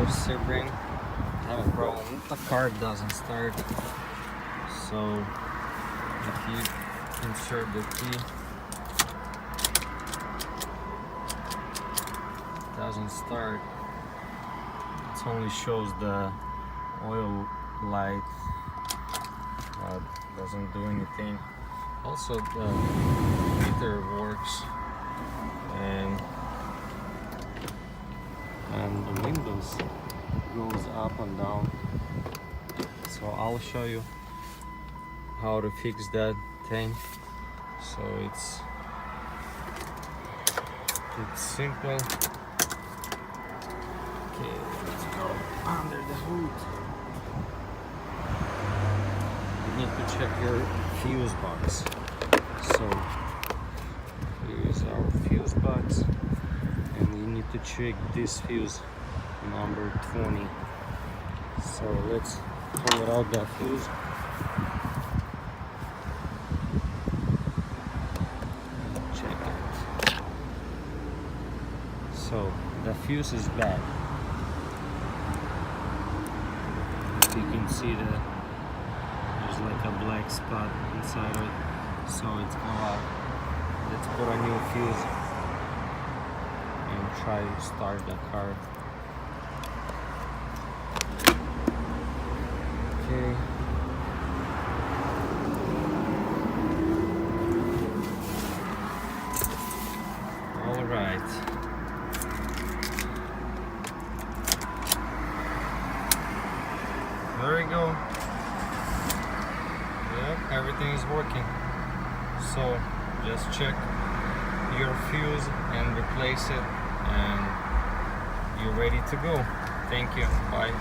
of Sebring. I have a problem. The car doesn't start. So if you insert the key, it doesn't start. It only shows the oil light, but doesn't do anything. Also, the heater works, and the windows goes up and down. So I'll show you how to fix that thing. So it's simple. Okay, let's go under the hood. You need to check your fuse box. So here is our fuse box, and you need to check this fuse number 20. So let's pull out that fuse. Check it. So the fuse is bad. You can see there's like a black spot inside of it, so it's go out. Let's put a new fuse and try to start the car. Okay. All right. There we go. Yep, everything is working. So just check your fuse and replace it, and you're ready to go. Thank you. Bye.